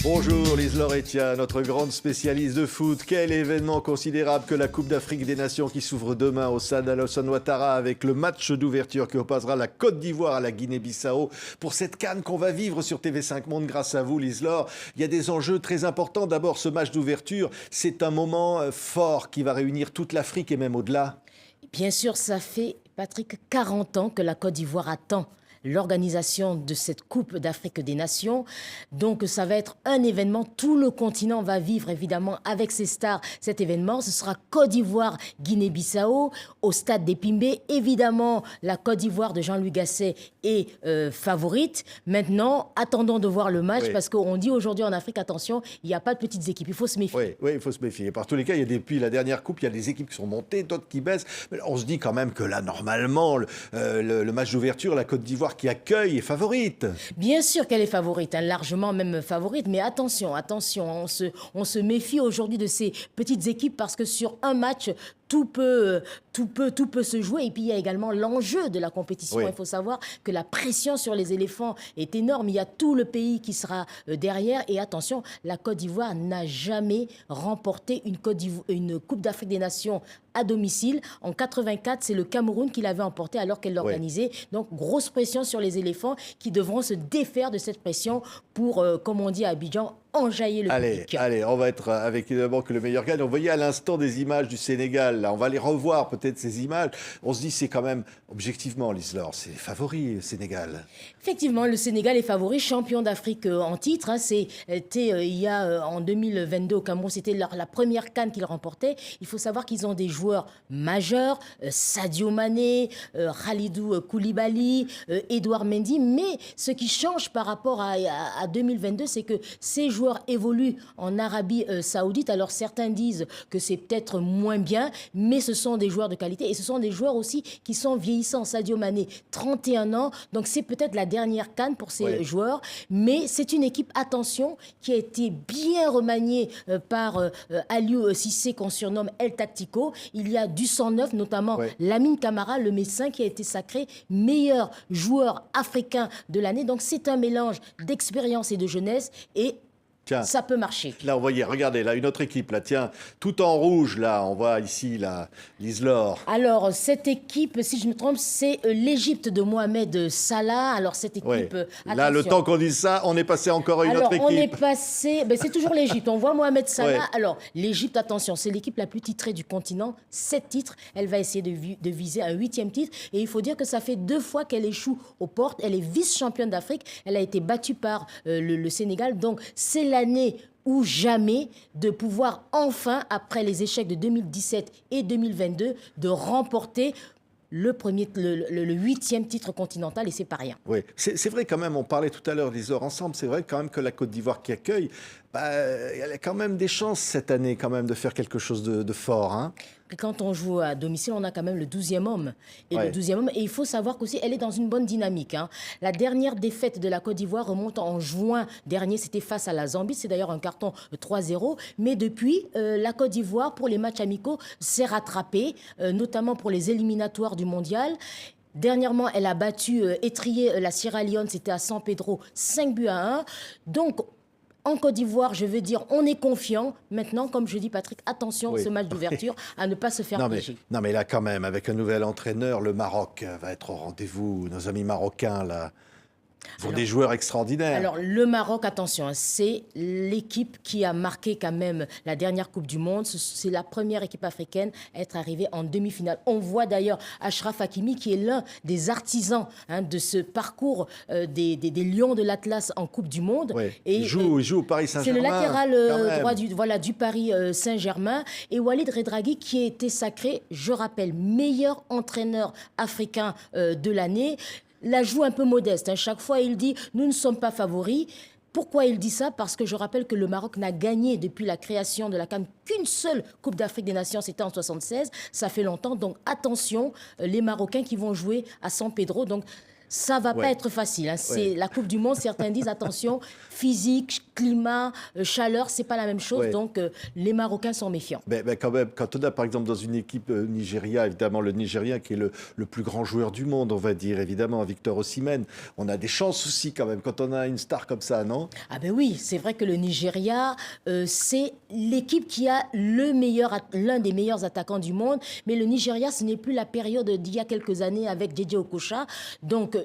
Bonjour Lise Lauretian, notre grande spécialiste de foot. Quel événement considérable que la Coupe d'Afrique des Nations qui s'ouvre demain au Stade Alassane Ouattara avec le match d'ouverture qui opposera la Côte d'Ivoire à la Guinée-Bissau. Pour cette CAN qu'on va vivre sur TV5 Monde grâce à vous Lise Laure, il y a des enjeux très importants. D'abord ce match d'ouverture, c'est un moment fort qui va réunir toute l'Afrique et même au-delà. Bien sûr, ça fait, Patrick, 40 ans que la Côte d'Ivoire attend l'organisation de cette Coupe d'Afrique des Nations. Donc, ça va être un événement. Tout le continent va vivre, évidemment, avec ses stars, cet événement. Ce sera Côte d'Ivoire, Guinée-Bissau, au stade d'Épimbe. Évidemment, la Côte d'Ivoire de Jean-Louis Gasset est favorite. Maintenant, attendons de voir le match, parce qu'on dit aujourd'hui en Afrique, attention, il n'y a pas de petites équipes. Il faut se méfier. Oui, il faut se méfier. Par tous les cas, depuis la dernière Coupe, il y a des équipes qui sont montées, d'autres qui baissent. Mais on se dit quand même que là, normalement, le match d'ouverture, la Côte d'Ivoire qui accueille est favorite. Bien sûr qu'elle est favorite, hein, largement même favorite, mais attention, on se méfie aujourd'hui de ces petites équipes parce que sur un match, tout peut se jouer. Et puis, il y a également l'enjeu de la compétition. Il faut savoir que la pression sur les éléphants est énorme. Il y a tout le pays qui sera derrière. Et attention, la Côte d'Ivoire n'a jamais remporté une Coupe d'Afrique des Nations à domicile. En 84, c'est le Cameroun qui l'avait emporté alors qu'elle l'organisait. Donc, grosse pression sur les éléphants qui devront se défaire de cette pression pour, comme on dit à Abidjan, enjailler le public. Allez, on va être avec évidemment que le meilleur gagne. On voyait à l'instant des images du Sénégal. Là, on va les revoir peut-être ces images. On se dit c'est quand même objectivement, Lise Laure, c'est favori le Sénégal. Effectivement, le Sénégal est favori, champion d'Afrique en titre. Hein. C'était il y a en 2022 au Cameroun, c'était la première CAN qu'ils remportaient. Il faut savoir qu'ils ont des joueurs majeurs, Sadio Mané, Khalidou Koulibaly, Edouard Mendy. Mais ce qui change par rapport à 2022, c'est que ces joueurs évoluent en Arabie Saoudite. Alors certains disent que c'est peut-être moins bien, mais ce sont des joueurs de qualité et ce sont des joueurs aussi qui sont vieillissants. Sadio Mané, 31 ans, donc c'est peut-être la dernière CAN pour ces joueurs, mais c'est une équipe, attention, qui a été bien remaniée par Aliou Cissé, qu'on surnomme El Tactico. Il y a du sang neuf, notamment Lamine Camara, le médecin qui a été sacré meilleur joueur africain de l'année. Donc c'est un mélange d'expérience et de jeunesse et tiens, ça peut marcher. Là, on voyait, regardez, là, une autre équipe, là, tiens, tout en rouge, là, on voit ici, là, Lise Laure. Alors, cette équipe, si je me trompe, c'est l'Égypte de Mohamed Salah. Alors, cette équipe, là, le temps qu'on dise ça, on est passé encore à une autre équipe. On est passé, c'est toujours l'Égypte, on voit Mohamed Salah. Alors, l'Égypte, attention, c'est l'équipe la plus titrée du continent, 7 titres. Elle va essayer de viser un 8e titre. Et il faut dire que ça fait 2 fois qu'elle échoue aux portes. Elle est vice-championne d'Afrique. Elle a été battue par le Sénégal. Donc, c'est l'année ou jamais de pouvoir enfin, après les échecs de 2017 et 2022, de remporter le 8e titre continental, et c'est pas rien. Oui, c'est vrai quand même, on parlait tout à l'heure des heures ensemble, c'est vrai quand même que la Côte d'Ivoire qui accueille, elle a quand même des chances cette année quand même de faire quelque chose de fort. Hein. Et quand on joue à domicile, on a quand même le 12e homme. Et le 12e homme, et il faut savoir qu'aussi, elle est dans une bonne dynamique. Hein. La dernière défaite de la Côte d'Ivoire remonte en juin dernier, c'était face à la Zambie. C'est d'ailleurs un carton 3-0. Mais depuis, la Côte d'Ivoire, pour les matchs amicaux, s'est rattrapée, notamment pour les éliminatoires du mondial. Dernièrement, elle a battu, étrié la Sierra Leone, c'était à San Pedro, 5-1. Donc, en Côte d'Ivoire, je veux dire, on est confiant. Maintenant, comme je dis, Patrick, attention, ce match d'ouverture, à ne pas se faire piéger. Non, mais là, quand même, avec un nouvel entraîneur, le Maroc va être au rendez-vous. Nos amis marocains, là, ils ont des joueurs extraordinaires. Alors, le Maroc, attention, c'est l'équipe qui a marqué quand même la dernière Coupe du Monde. C'est la première équipe africaine à être arrivée en demi-finale. On voit d'ailleurs Achraf Hakimi, qui est l'un des artisans de ce parcours des Lions de l'Atlas en Coupe du Monde. Et il joue au Paris Saint-Germain. C'est le latéral droit du Paris Saint-Germain. Et Walid Regragui, qui a été sacré, je rappelle, meilleur entraîneur africain de l'année. La joue un peu modeste. Hein. Chaque fois, il dit « nous ne sommes pas favoris ». Pourquoi il dit ça? Parce que je rappelle que le Maroc n'a gagné depuis la création de la CAN qu'une seule Coupe d'Afrique des Nations, c'était en 1976. Ça fait longtemps. Donc attention, les Marocains qui vont jouer à San Pedro. Donc Ça va pas être facile. Hein. C'est la Coupe du Monde. Certains disent attention, physique, climat, chaleur, c'est pas la même chose. Donc les Marocains sont méfiants. Quand même, quand on a par exemple dans une équipe Nigeria, évidemment le Nigérien qui est le plus grand joueur du monde, on va dire évidemment Victor Osimhen, on a des chances aussi quand même quand on a une star comme ça, non? Ah ben oui, c'est vrai que le Nigeria, c'est l'équipe qui a l'un des meilleurs attaquants du monde. Mais le Nigeria, ce n'est plus la période d'il y a quelques années avec Djedje Okocha. Donc,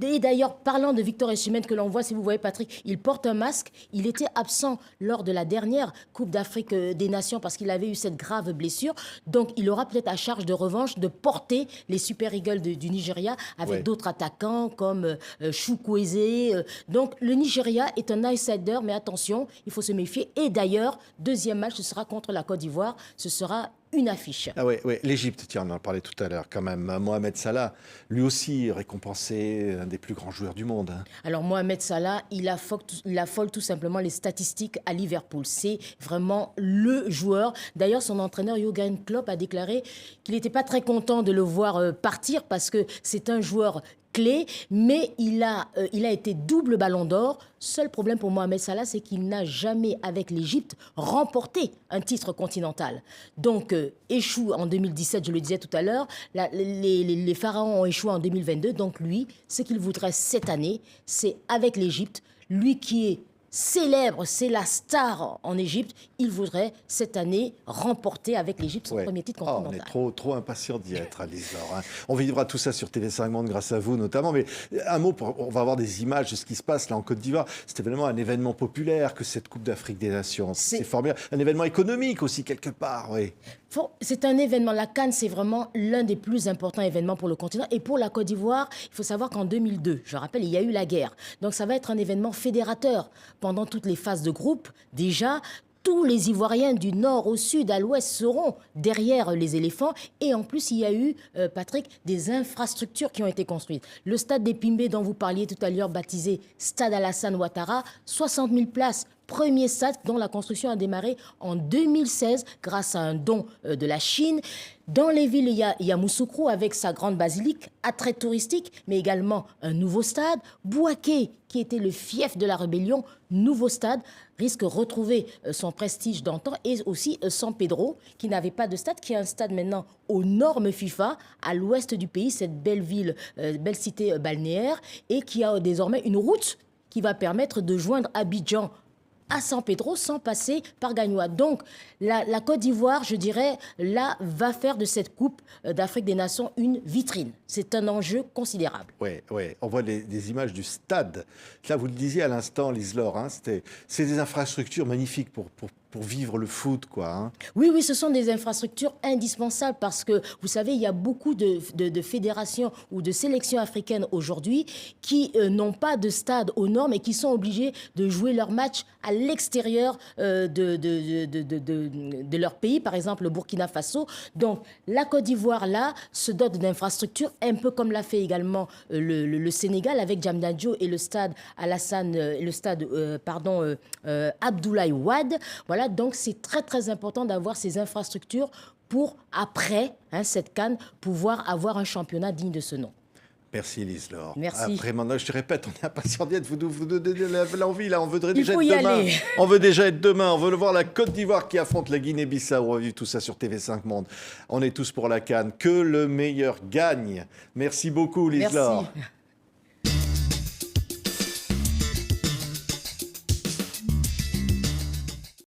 et d'ailleurs, parlant de Victor Osimhen que l'on voit, si vous voyez Patrick, il porte un masque. Il était absent lors de la dernière Coupe d'Afrique des Nations parce qu'il avait eu cette grave blessure. Donc, il aura peut-être à charge de revanche de porter les Super Eagles du Nigeria avec d'autres attaquants comme Chukwueze. Donc, le Nigeria est un outsider, mais attention, il faut se méfier. Et d'ailleurs, deuxième match, ce sera contre la Côte d'Ivoire. Ce sera une affiche. Ah oui, l'Égypte, tiens, on en parlait tout à l'heure quand même. Mohamed Salah, lui aussi récompensé, un des plus grands joueurs du monde. Hein. Alors Mohamed Salah, il affole tout simplement les statistiques à Liverpool. C'est vraiment le joueur. D'ailleurs, son entraîneur Jürgen Klopp a déclaré qu'il n'était pas très content de le voir partir parce que c'est un joueur clé, mais il a été double ballon d'or. Seul problème pour Mohamed Salah, c'est qu'il n'a jamais, avec l'Égypte, remporté un titre continental. Donc, échoue en 2017, je le disais tout à l'heure, les Pharaons ont échoué en 2022. Donc, lui, ce qu'il voudrait cette année, c'est avec l'Égypte, lui qui est célèbre, c'est la star en Égypte. Il voudrait cette année remporter avec l'Égypte son premier titre continental. On est trop impatients d'y être, Lise Laure. Hein. On vivra tout ça sur TV5 Monde grâce à vous notamment. Mais un mot, on va avoir des images de ce qui se passe là en Côte d'Ivoire. C'était vraiment un événement populaire que cette Coupe d'Afrique des Nations. C'est formidable. Un événement économique aussi quelque part, oui. C'est un événement. La CAN, c'est vraiment l'un des plus importants événements pour le continent. Et pour la Côte d'Ivoire, il faut savoir qu'en 2002, je rappelle, il y a eu la guerre. Donc ça va être un événement fédérateur. Pendant toutes les phases de groupe, déjà, tous les Ivoiriens du nord au sud, à l'ouest, seront derrière les éléphants. Et en plus, il y a eu, Patrick, des infrastructures qui ont été construites. Le stade des Pimbé dont vous parliez tout à l'heure, baptisé Stade Alassane Ouattara, 60 000 places. Premier stade dont la construction a démarré en 2016 grâce à un don de la Chine. Dans les villes, il y a Yamoussoukro avec sa grande basilique, attrait touristique, mais également un nouveau stade. Bouaké, qui était le fief de la rébellion, nouveau stade, risque de retrouver son prestige d'antan. Et aussi San Pedro, qui n'avait pas de stade, qui est un stade maintenant aux normes FIFA, à l'ouest du pays, cette belle ville, belle cité balnéaire, et qui a désormais une route qui va permettre de joindre Abidjan à San Pedro sans passer par Gagnoa. Donc, la Côte d'Ivoire, je dirais, là, va faire de cette Coupe d'Afrique des Nations une vitrine. C'est un enjeu considérable. Oui. On voit des images du stade. Là, vous le disiez à l'instant, Lise Laure, hein, c'est des infrastructures magnifiques pour vivre le foot, quoi. Hein. Oui, ce sont des infrastructures indispensables parce que, vous savez, il y a beaucoup de fédérations ou de sélections africaines aujourd'hui qui n'ont pas de stade aux normes et qui sont obligés de jouer leurs matchs à l'extérieur de leur pays, par exemple le Burkina Faso. Donc, la Côte d'Ivoire, là, se dote d'infrastructures, un peu comme l'a fait également le Sénégal avec Diamniadio et le stade Abdoulaye Wade. Voilà, donc c'est très, très important d'avoir ces infrastructures pour, après cette CAN, pouvoir avoir un championnat digne de ce nom. Merci Lise Laure. Merci. Après, maintenant, je te répète, on est impatient d'y être. Vous donnez l'envie, là. On voudrait déjà être demain. Aller. On veut déjà être demain. On veut voir la Côte d'Ivoire qui affronte la Guinée-Bissau. On va vivre tout ça sur TV5 Monde. On est tous pour la CAN. Que le meilleur gagne. Merci beaucoup, Lise Laure. Merci.